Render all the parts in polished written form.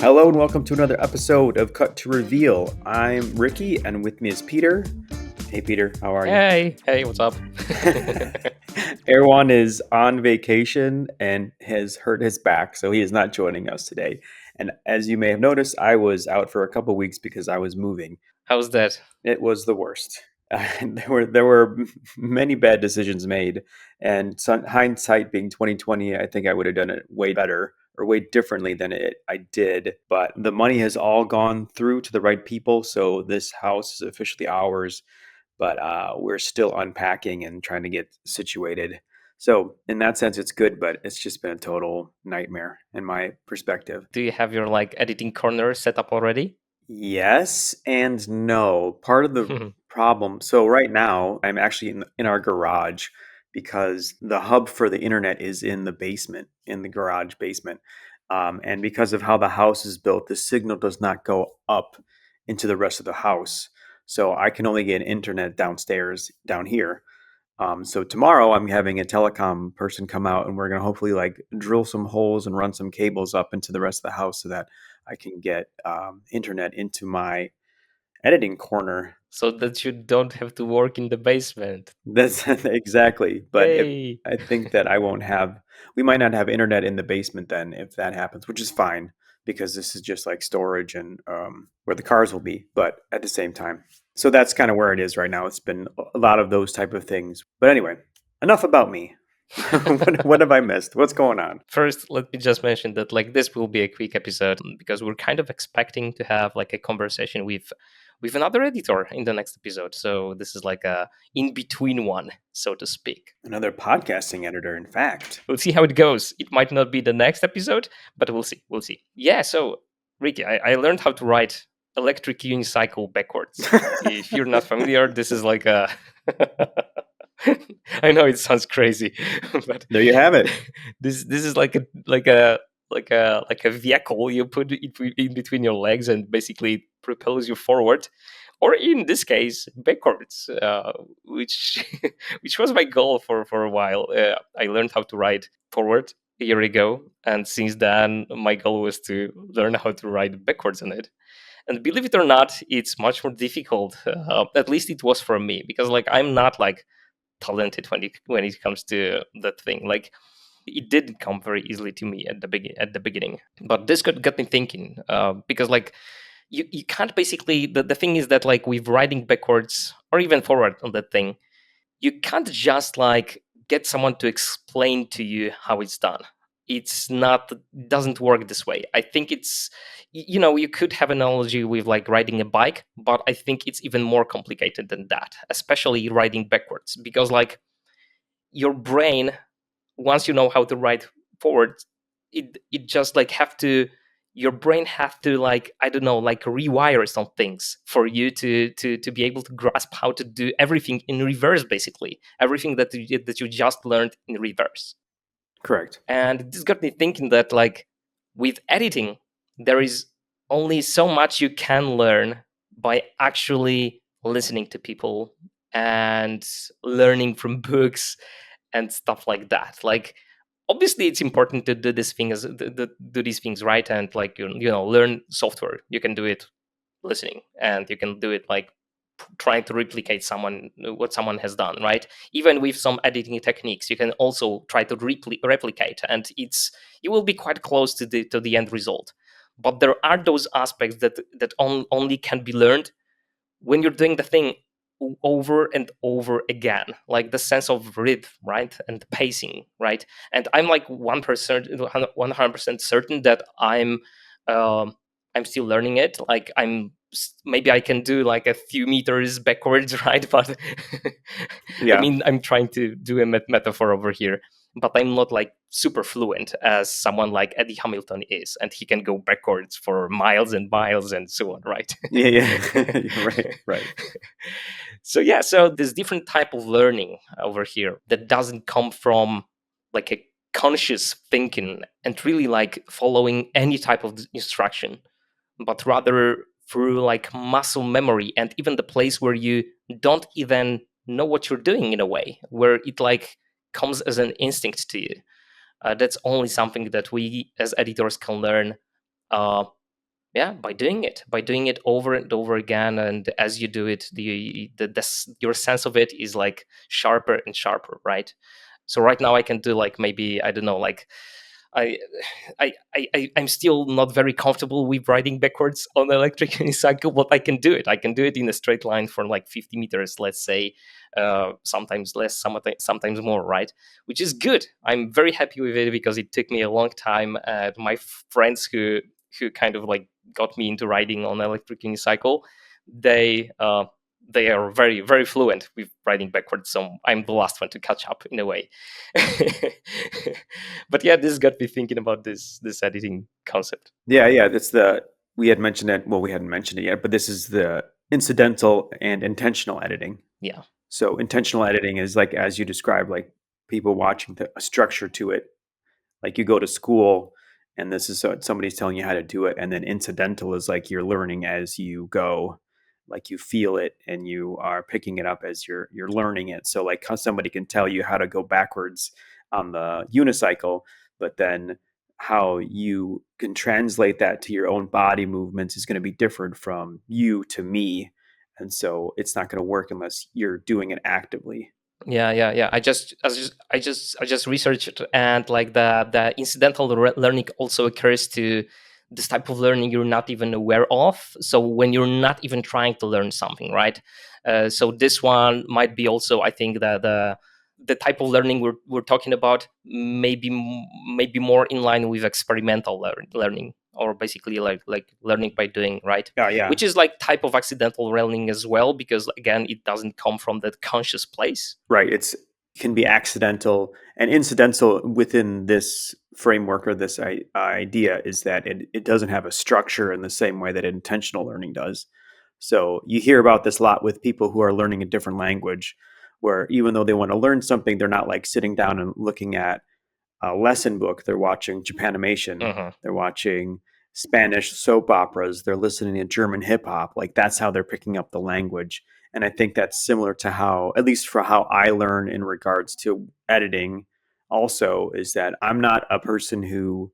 Hello and welcome to another episode of Cut to Reveal. I'm Ricky and with me is Peter. Hey Peter, how are you? Hey, what's up? Erwan is on vacation and has hurt his back, so he is not joining us today. And as you may have noticed, I was out for a couple weeks because I was moving. How's that? It was the worst. There were many bad decisions made, and hindsight being 2020, I think I would have done it way better or way differently than I did. But the money has all gone through to the right people, so this house is officially ours. But we're still unpacking and trying to get situated. So in that sense, it's good, but it's just been a total nightmare in my perspective. Do you have your editing corner set up already? Yes and no. Part of the problem. So right now, I'm actually in our garage because the hub for the internet is in the basement, in the garage basement. And because of how the house is built, the signal does not go up into the rest of the house. So I can only get internet downstairs, down here. So tomorrow I'm having a telecom person come out and we're going to hopefully drill some holes and run some cables up into the rest of the house so that I can get internet into my editing corner. So that you don't have to work in the basement. That's exactly. But if Yay! I think that we might not have internet in the basement then if that happens, which is fine because this is just like storage and where the cars will be. But at the same time, so that's kind of where it is right now. It's been a lot of those type of things. But anyway, enough about me. what have I missed? What's going on? First, let me just mention that this will be a quick episode because we're kind of expecting to have a conversation with another editor in the next episode. So this is like a in-between one, so to speak. Another podcasting editor, in fact. We'll see how it goes. It might not be the next episode, but we'll see. We'll see. Yeah, so Ricky, I learned how to write electric unicycle backwards. If you're not familiar, this is like a I know it sounds crazy, but there you have it. This is like a vehicle you put in between your legs and basically it propels you forward, or in this case backwards, which which was my goal for a while. I learned how to ride forward a year ago, and since then my goal was to learn how to ride backwards on it. And believe it or not, it's much more difficult. At least it was for me, because I'm not talented when it comes to that thing. It didn't come very easily to me at the beginning, but this got me thinking, because you can't basically, the thing is that with riding backwards or even forward on that thing, you can't just get someone to explain to you how it's done. It's not, doesn't work this way. I think it's, you could have an analogy with riding a bike, but I think it's even more complicated than that, especially riding backwards, because your brain, once you know how to ride forward, it just have to, your brain have to I don't know, rewire some things for you to be able to grasp how to do everything in reverse, basically everything that you just learned in reverse. Correct. And this got me thinking that with editing, there is only so much you can learn by actually listening to people and learning from books and stuff like that. Obviously it's important to do do these things right, and learn software. You can do it listening, and you can do it trying to replicate what someone has done, right? Even with some editing techniques, you can also try to replicate, and you will be quite close to the end result. But there are those aspects that only can be learned when you're doing the thing over and over again, like the sense of rhythm, right, and pacing, right? And I'm 100% certain that I'm still learning it. Maybe I can do a few meters backwards, right? But Yeah. I mean, I'm trying to do a metaphor over here, but I'm not super fluent as someone like Eddie Hamilton is, and he can go backwards for miles and miles and so on, right? Yeah. Right. So there's different type of learning over here that doesn't come from a conscious thinking and really following any type of instruction, but rather through muscle memory, and even the place where you don't even know what you're doing, in a way where it comes as an instinct to you. That's only something that we as editors can learn Yeah, by doing it over and over again, and as you do it, your sense of it is like sharper and sharper, right? So right now I can do like, maybe, I don't know, like, I, I'm still not very comfortable with riding backwards on the electric unicycle, but I can do it. I can do it in a straight line for like 50 meters, let's say, sometimes less, sometimes more, right? Which is good. I'm very happy with it because it took me a long time. My friends who kind of like got me into riding on electric unicycle, they they are very, very fluent with riding backwards. So I'm the last one to catch up in a way. But yeah, this got me thinking about this editing concept. Yeah, yeah, that's the we had mentioned it. Well, we hadn't mentioned it yet, but this is the incidental and intentional editing. Yeah. So intentional editing is like as you described, like people watching a structure to it. Like you go to school and this is somebody's telling you how to do it, and then incidental is like you're learning as you go, like you feel it and you are picking it up as you're learning it. So like how somebody can tell you how to go backwards on the unicycle, but then how you can translate that to your own body movements is going to be different from you to me, and so it's not going to work unless you're doing it actively. Yeah. I just researched it, and like the incidental learning also occurs to this type of learning you're not even aware of. So when you're not even trying to learn something, right? So this one might be also, I think, that the type of learning we're talking about, maybe more in line with experimental learning, or basically like learning by doing, right? Yeah, yeah. Which is like type of accidental learning as well, because again, it doesn't come from that conscious place. Right. It's can be accidental and incidental within this framework or this idea is that it doesn't have a structure in the same way that intentional learning does. So you hear about this a lot with people who are learning a different language, where even though they want to learn something, they're not like sitting down and looking at a lesson book. They're watching Japanimation. Hmm. They're watching Spanish soap operas. They're listening to German hip hop. Like that's how they're picking up the language. And I think that's similar to how, at least for how I learn in regards to editing, also, is that I'm not a person who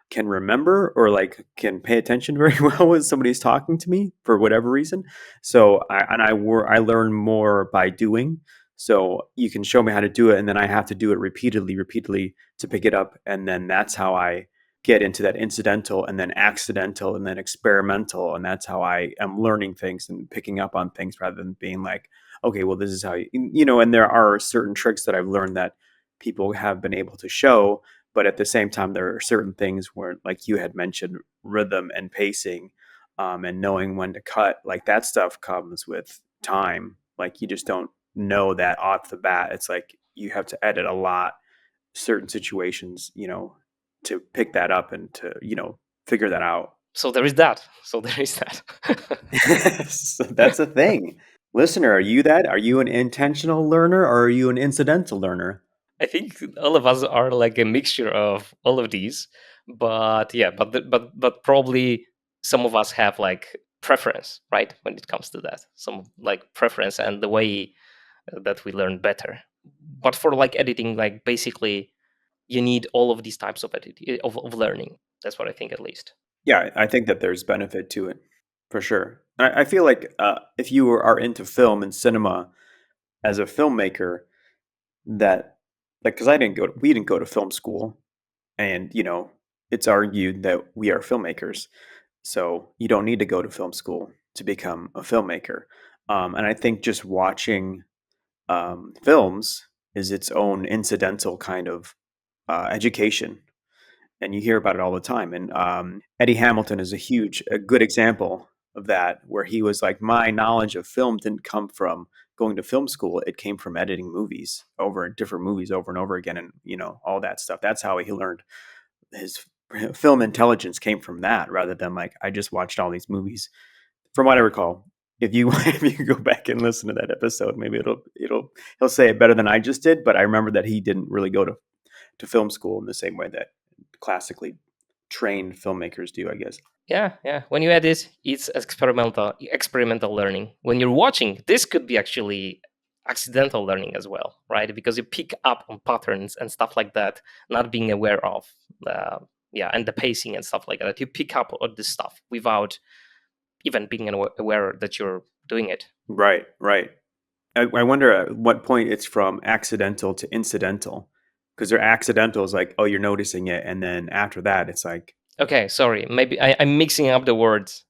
can remember or like can pay attention very well when somebody's talking to me for whatever reason. So I learn more by doing. So you can show me how to do it, and then I have to do it repeatedly to pick it up, and then that's how I get into that incidental, and then accidental, and then experimental, and that's how I am learning things and picking up on things rather than being like, okay, well, this is how you know. And there are certain tricks that I've learned that people have been able to show, but at the same time there are certain things where like you had mentioned rhythm and pacing, and knowing when to cut, like that stuff comes with time. Like you just don't know that off the bat. It's like you have to edit a lot certain situations, to pick that up and to figure that out. So there is that. So there is that. So that's a thing. Listener, are you an intentional learner or are you an incidental learner? I think all of us are like a mixture of all of these, but yeah, but probably some of us have like preference, right? When it comes to that, some like preference and the way that we learn better. But for like editing, like basically, you need all of these types of of learning. That's what I think, at least. Yeah, I think that there's benefit to it for sure. I feel like if you are into film and cinema as a filmmaker, that like because we didn't go to film school, and it's argued that we are filmmakers, so you don't need to go to film school to become a filmmaker. And I think just watching films is its own incidental kind of education, and you hear about it all the time. And Eddie Hamilton is a good example of that, where he was like, my knowledge of film didn't come from going to film school; it came from editing different movies over and over again, and all that stuff. That's how he learned his film intelligence came from that, rather than like I just watched all these movies. From what I recall, if you if you go back and listen to that episode, maybe he'll say it better than I just did. But I remember that he didn't really go to film school in the same way that classically trained filmmakers do, I guess. Yeah. When you edit, it's experimental learning. When you're watching, this could be actually accidental learning as well, right? Because you pick up on patterns and stuff like that, not being aware of. Uh, and the pacing and stuff like that. You pick up on this stuff without even being aware that you're doing it. Right, right. I wonder at what point it's from accidental to incidental, because they're accidental is like, oh, you're noticing it, and then after that, it's like Okay, sorry, maybe I'm mixing up the words.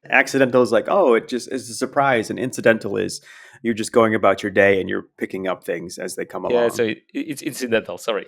accidental is like, oh, it just is a surprise, and incidental is you're just going about your day and you're picking up things as they come Yeah, so along. it's incidental. Sorry.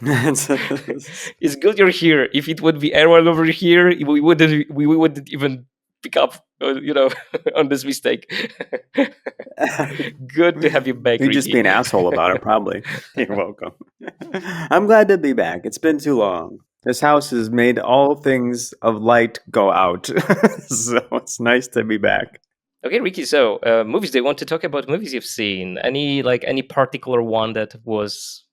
It's- It's good you're here. If it would be everyone over here, we wouldn't even pick up, on this mistake. Good to have you back, You'd just be Ricky. an asshole about it, probably. You're welcome. I'm glad to be back. It's been too long. This house has made all things of light go out. So it's nice to be back. Okay, Ricky. So, movies. They want to talk about movies you've seen. Any particular one that was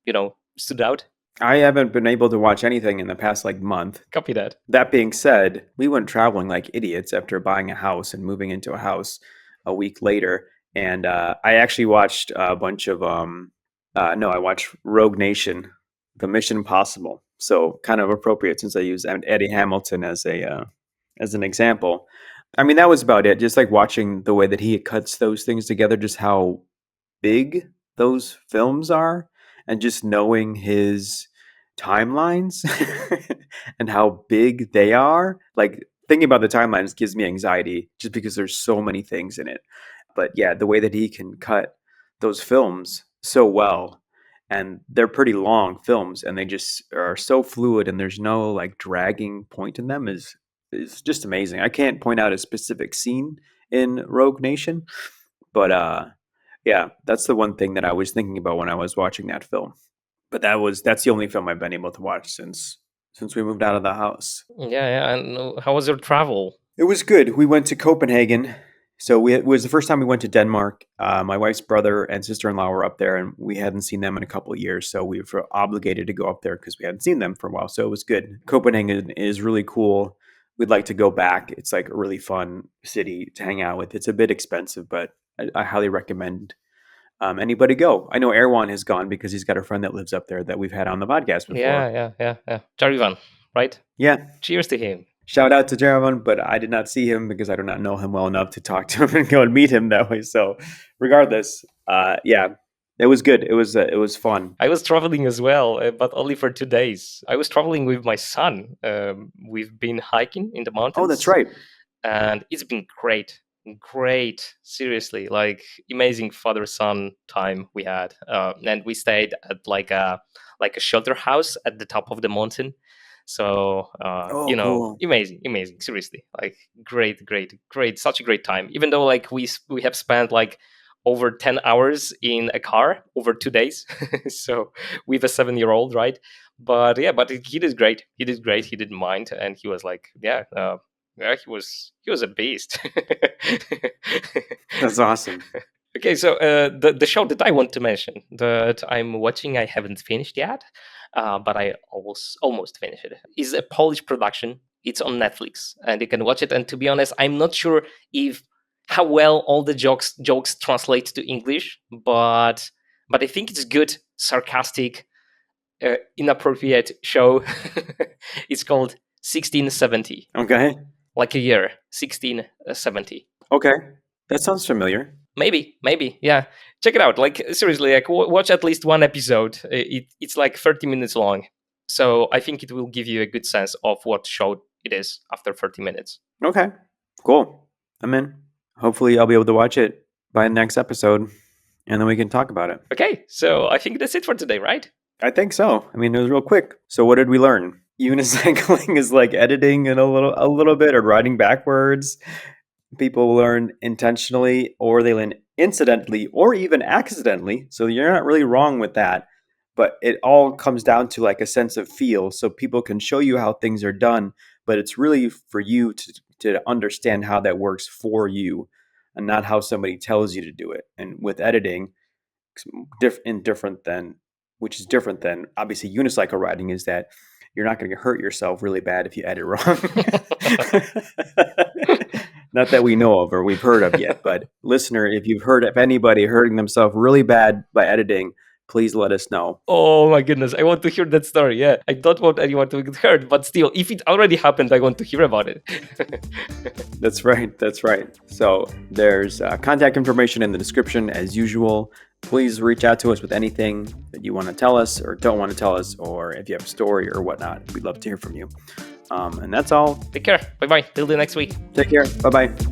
stood out? I haven't been able to watch anything in the past month. Copy that. That being said, we went traveling like idiots after buying a house and moving into a house a week later. And I actually watched a bunch of no, I watched Rogue Nation, the Mission Impossible. So kind of appropriate since I use Eddie Hamilton as an example. I mean, that was about it. Just like watching the way that he cuts those things together, just how big those films are, and just knowing his timelines and how big they are. Like thinking about the timelines gives me anxiety just because there's so many things in it. But yeah, the way that he can cut those films so well, and they're pretty long films and they just are so fluid and there's no like dragging point in them is just amazing. I can't point out a specific scene in Rogue Nation, but yeah, that's the one thing that I was thinking about when I was watching that film. But that's the only film I've been able to watch since we moved out of the house. Yeah, yeah. And how was your travel? It was good. We went to Copenhagen. So it was the first time we went to Denmark. My wife's brother and sister-in-law were up there, and we hadn't seen them in a couple of years. So we were obligated to go up there because we hadn't seen them for a while. So it was good. Copenhagen is really cool. We'd like to go back. It's like a really fun city to hang out with. It's a bit expensive, but I highly recommend anybody go. I know Erwan has gone because he's got a friend that lives up there that we've had on the podcast Yeah, before. yeah. Jarivan, right? Yeah, Cheers to him. shout out to Jeroen, but I did not see him because I do not know him well enough to talk to him and go and meet him that way. So, regardless, yeah, it was good. It was fun. I was traveling as well, but only for 2 days. I was traveling with my son. We've been hiking in the Oh, that's mountains, right. and it's been great. Seriously, like amazing father-son time we had, and we stayed at like a shelter house at the top of the mountain. So Oh, cool. amazing. Seriously, like great. Such a great time. Even though like we have spent like over 10 hours in a car over 2 days, so with a 7-year-old, right? But yeah, but he did great. He didn't mind, and he was like, yeah, he was a beast. That's awesome. Okay, so the show that I want to mention that I'm watching, I haven't finished yet, but I almost finished it. Is a Polish production. It's on Netflix, and you can watch it. And to be honest, I'm not sure if how well all the jokes translate to English, but I think it's good, sarcastic, inappropriate show. It's called 1670, Okay. like a year, 1670. Okay. That sounds familiar. Maybe, yeah. Check it out. Like seriously, like watch at least one episode. It's like 30 minutes long, so I think it will give you a good sense of what show it is after 30 minutes. Okay. Cool. I'm in. Hopefully, I'll be able to watch it by the next episode, and then we can talk about it. Okay, so I think that's it for today, right? I think so. I mean, it was real quick. So, what did we learn? Unicycling is like editing in a little bit, or riding backwards. People learn intentionally, or they learn incidentally, or even accidentally. So you're not really wrong with that. But it all comes down to like a sense of feel. So people can show you how things are done, but it's really for you to understand how that works for you, and not how somebody tells you to do it. And with editing, different than which is different than obviously unicycle riding is that you're not going to hurt yourself really bad if you edit wrong. Not that we know of or we've heard of yet, but listener, if you've heard of anybody hurting themselves really bad by editing, please let us know. Oh my goodness, I want to hear that story. Yeah, I don't want anyone to get hurt, but still, if it already happened, I want to hear about it. That's right. That's right. So there's contact information in the description as usual. Please reach out to us with anything that you want to tell us or don't want to tell us, or if you have a story or whatnot. We'd love to hear from you. And that's all. Take care. Bye-bye. Till the next week. Take care. Bye-bye.